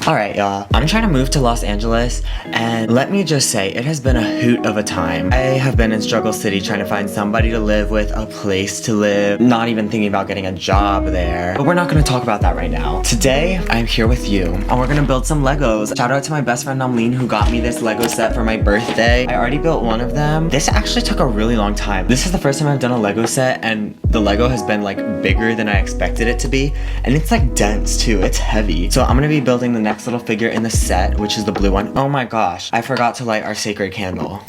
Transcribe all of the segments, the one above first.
Alright y'all, I'm trying to move to Los Angeles, and let me just say, it has been a hoot of a time. I have been in struggle city trying to find somebody to live with, a place to live, not even thinking about getting a job there. But we're not gonna talk about that right now. Today, I'm here with you, and we're gonna build some Legos. Shout out to my best friend Namleen who got me this Lego set for my birthday. I already built one of them. This actually took a really long time. This is the first time I've done a Lego set, and the Lego has been like bigger than I expected it to be, and it's like dense too. It's heavy. So I'm gonna be building the next little figure in the set, which is the blue one. Oh my gosh, I forgot to light our sacred candle.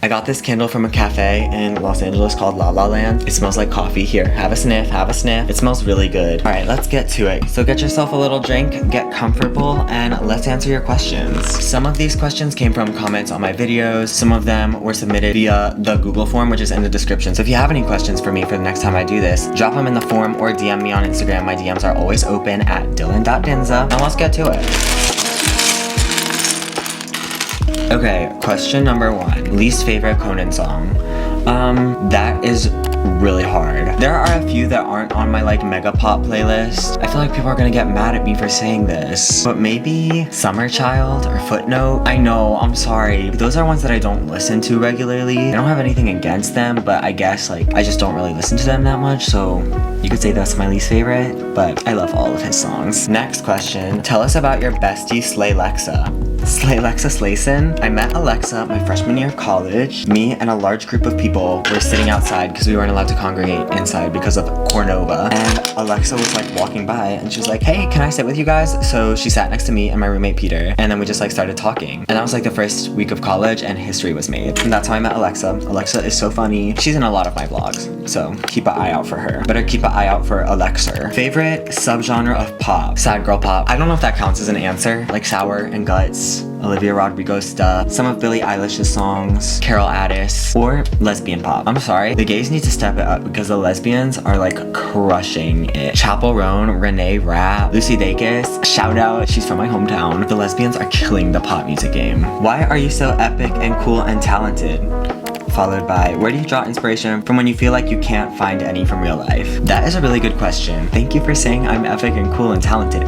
I got this candle from a cafe in Los Angeles called La La Land. It smells like coffee. Here, have a sniff, have a sniff. It smells really good. All right, let's get to it. So get yourself a little drink, get comfortable, and let's answer your questions. Some of these questions came from comments on my videos. Some of them were submitted via the Google form, which is in the description. So if you have any questions for me for the next time I do this, drop them in the form or DM me on Instagram. My DMs are always open at dylan.dinza. Now let's get to it. Okay, question number 1. Least favorite Conan song. That is really hard. There are a few that aren't on my like mega pop playlist. I feel like people are gonna get mad at me for saying this, but maybe Summer Child or Footnote. I know, I'm sorry. Those are ones that I don't listen to regularly. I don't have anything against them, but I guess like I just don't really listen to them that much, so you could say that's my least favorite, but I love all of his songs. Next question. Tell us about your bestie Slay Lexa. Slay Lexa Slayson. I met Alexa my freshman year of college. Me and a large group of people were sitting outside because we weren't allowed to congregate inside because of Cornova. And Alexa was like walking by and she was like, hey, can I sit with you guys? So she sat next to me and my roommate Peter, and then we just like started talking. And that was like the first week of college and history was made. And that's how I met Alexa. Alexa is so funny. She's in a lot of my vlogs, so keep an eye out for her. Better keep an eye out for Alexa. Favorite subgenre of pop? Sad girl pop. I don't know if that counts as an answer. Like Sour and Guts, Olivia Rodrigo stuff, some of Billie Eilish's songs, Carol Addis, or lesbian pop. I'm sorry, the gays need to step it up because the lesbians are like crushing it. Chappell Roan, Renee Rapp, Lucy Dacus, shout out, she's from my hometown. The lesbians are killing the pop music game. Why are you so epic and cool and talented? Followed by, where do you draw inspiration from when you feel like you can't find any from real life? That is a really good question. Thank you for saying I'm epic and cool and talented.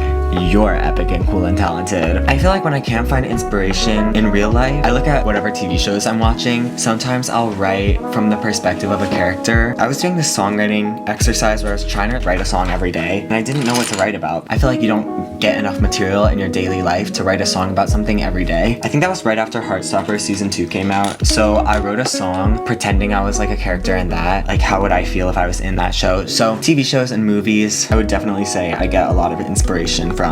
You're epic and cool and talented. I feel like when I can't find inspiration in real life, I look at whatever TV shows I'm watching. Sometimes I'll write from the perspective of a character. I was doing this songwriting exercise where I was trying to write a song every day, and I didn't know what to write about. I feel like you don't get enough material in your daily life to write a song about something every day. I think that was right after Heartstopper season 2 came out, so I wrote a song pretending I was like a character in that. Like, how would I feel if I was in that show? So TV shows and movies, I would definitely say I get a lot of inspiration from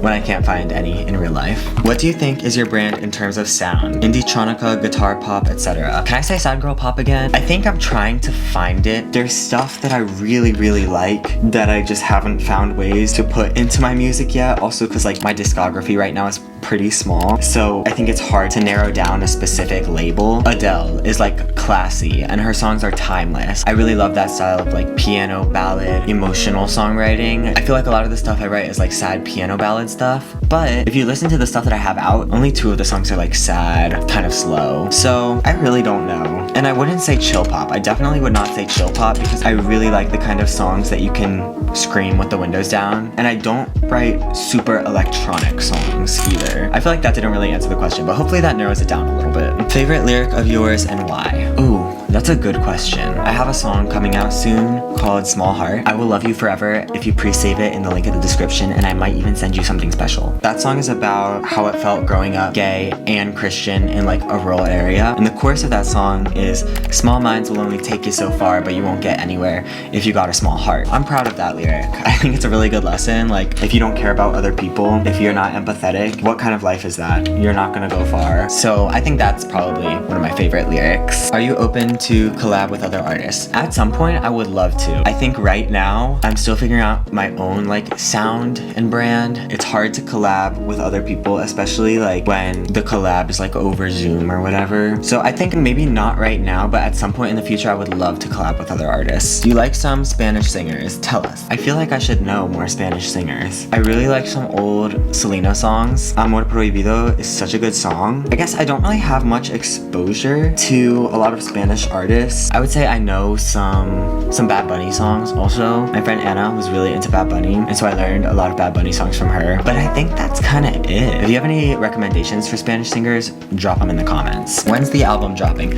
when I can't find any in real life. What do you think is your brand in terms of sound? Indie-tronica, guitar pop, etc. Can I say sad girl pop again? I think I'm trying to find it. There's stuff that I really like that I just haven't found ways to put into my music yet. Also because like my discography right now is pretty small, so I think it's hard to narrow down a specific label. Adele is like classy and her songs are timeless. I really love that style of like piano ballad, emotional songwriting. I feel like a lot of the stuff I write is like sad piano ballad stuff, but if you listen to the stuff that I have out, only 2 of the songs are like sad, kind of slow. So I really don't know. And I wouldn't say chill pop. I definitely would not say chill pop because I really like the kind of songs that you can scream with the windows down. And I don't write super electronic songs either. I feel like that didn't really answer the question, but hopefully that narrows it down a little bit. Favorite lyric of yours and why? Ooh, that's a good question. I have a song coming out soon called Small Heart. I will love you forever if you pre-save it in the link in the description, and I might even send you something special. That song is about how it felt growing up gay and Christian in like a rural area. And the chorus of that song is, small minds will only take you so far, but you won't get anywhere if you got a small heart. I'm proud of that lyric. I think it's a really good lesson. Like, if you don't care about other people, if you're not empathetic, what kind of life is that? You're not gonna go far. So I think that's probably one of my favorite lyrics. Are you open to collab with other artists? At some point, I would love to. I think right now, I'm still figuring out my own like sound and brand. It's hard to collab with other people, especially like when the collab is like over Zoom or whatever. So I think maybe not right now, but at some point in the future, I would love to collab with other artists. Do you like some Spanish singers? Tell us. I feel like I should know more Spanish singers. I really like some old Selena songs. Amor Prohibido is such a good song. I guess I don't really have much exposure to a lot of Spanish artists. I would say I know some Bad Bunny songs also. My friend Anna was really into Bad Bunny, and so I learned a lot of Bad Bunny songs from her. But I think that's kind of it. If you have any recommendations for Spanish singers, drop them in the comments. When's the album dropping?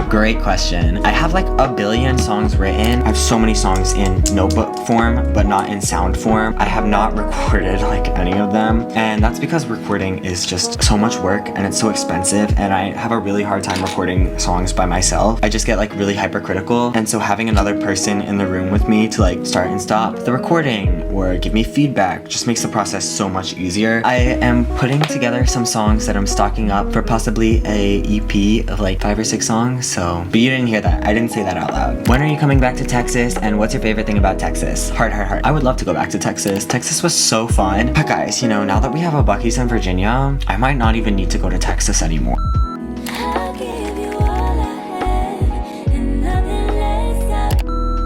Great question. I have like a billion songs written. I have so many songs in notebook form, but not in sound form. I have not recorded like any of them, and that's because recording is just so much work and it's so expensive, and I have a really hard time recording songs by myself. I just get like really hypercritical, and so having another person in the room with me to like start and stop the recording or give me feedback just makes the process so much easier. I am putting together some songs that I'm stocking up for possibly a EP of like 5 or 6 songs, so, but you didn't hear that. I didn't say that out loud. When are you coming back to Texas, and what's your favorite thing about Texas? Heart, heart, heart. I would love to go back to Texas. Texas was so fun. But guys, you know, now that we have a Buc-ee's in Virginia, I might not even need to go to Texas anymore.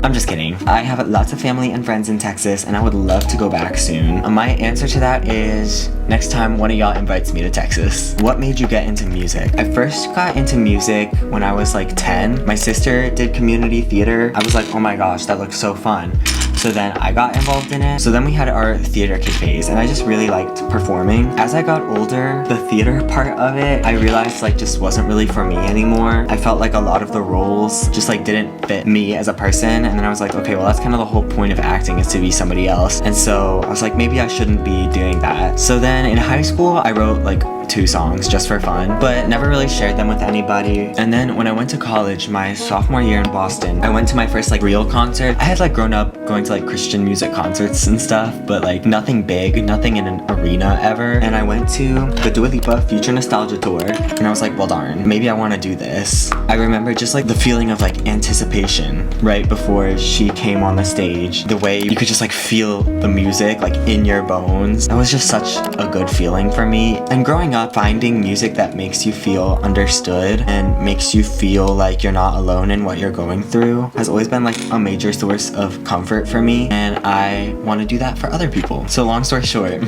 I'm just kidding. I have lots of family and friends in Texas, and I would love to go back soon. My answer to that is next time one of y'all invites me to Texas. What made you get into music? I first got into music when I was like 10. My sister did community theater. I was like, oh my gosh, that looks so fun. So then I got involved in it. So then we had our theater kid phase, and I just really liked performing. As I got older, the theater part of it, I realized like just wasn't really for me anymore. I felt like a lot of the roles just like didn't fit me as a person, and then I was like, okay, well that's kind of the whole point of acting, is to be somebody else. And so I was like, maybe I shouldn't be doing that. So then in high school, I wrote like 2 songs just for fun, but never really shared them with anybody. And then when I went to college, my sophomore year in Boston, I went to my first like real concert. I had like grown up going to like Christian music concerts and stuff, but like nothing big, nothing in an arena ever. And I went to the Dua Lipa Future Nostalgia Tour, and I was like, well darn, maybe I want to do this. I remember just like the feeling of like anticipation right before she came on the stage, the way you could just like feel the music like in your bones. That was just such a good feeling for me. And growing up, finding music that makes you feel understood and makes you feel like you're not alone in what you're going through has always been like a major source of comfort for me, and I want to do that for other people. So long story short,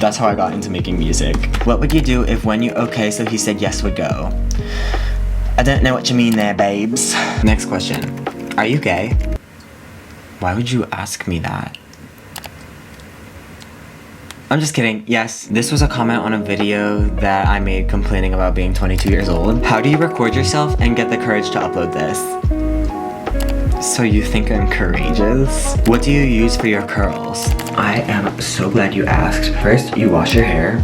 that's how I got into making music. What would you do if when you okay so he said yes would go? I don't know what you mean there, babes. Next question. Are you gay? Why would you ask me that? I'm just kidding. Yes, this was a comment on a video that I made complaining about being 22 years old. How do you record yourself and get the courage to upload this? So you think I'm courageous? What do you use for your curls? I am so glad you asked. First, you wash your hair.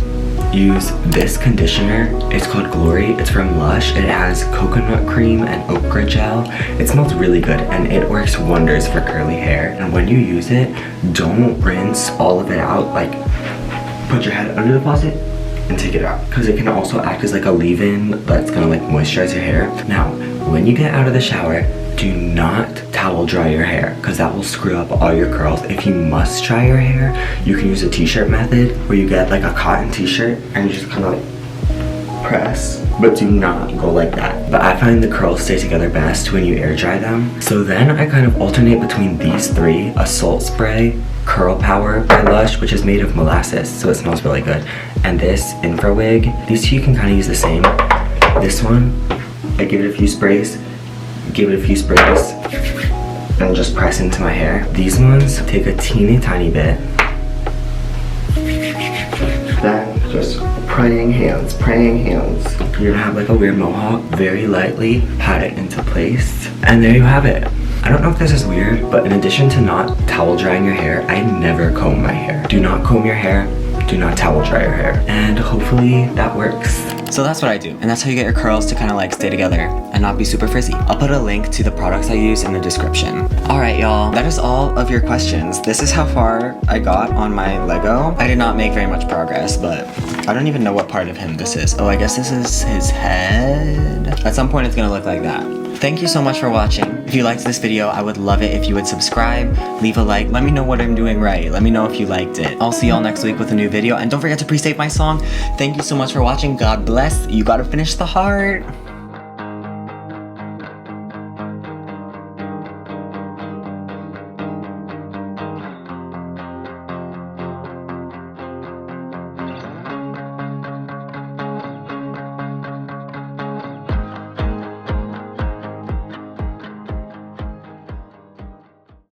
Use this conditioner. It's called Glory. It's from Lush. It has coconut cream and okra gel. It smells really good, and it works wonders for curly hair. And when you use it, don't rinse all of it out. Like, put your head under the faucet and take it out, because it can also act as like a leave-in that's gonna like moisturize your hair. Now, when you get out of the shower, do not towel dry your hair, because that will screw up all your curls. If you must dry your hair, you can use a t-shirt method where you get like a cotton t-shirt and you just kind of like press, but do not go like that. But I find the curls stay together best when you air dry them. So then I kind of alternate between these 3: a salt spray, Curl Power by Lush, which is made of molasses, so it smells really good, and this infra wig. These 2 you can kind of use the same. This one, I give it a few sprays, and just press into my hair. These ones, take a teeny tiny bit, then just praying hands. You're gonna have like a weird mohawk, very lightly pat it into place, and there you have it. I don't know if this is weird, but in addition to not towel drying your hair, I never comb my hair. Do not comb your hair, do not towel dry your hair, and hopefully that works. So that's what I do, and that's how you get your curls to kind of like stay together and not be super frizzy. I'll put a link to the products I use in the description. Alright y'all, that is all of your questions. This is how far I got on my Lego. I did not make very much progress, but I don't even know what part of him this is. Oh, I guess this is his head. At some point it's gonna look like that. Thank you so much for watching. If you liked this video, I would love it if you would subscribe, leave a like, let me know what I'm doing right. Let me know if you liked it. I'll see y'all next week with a new video, and don't forget to pre-save my song. Thank you so much for watching. God bless. You gotta finish the heart.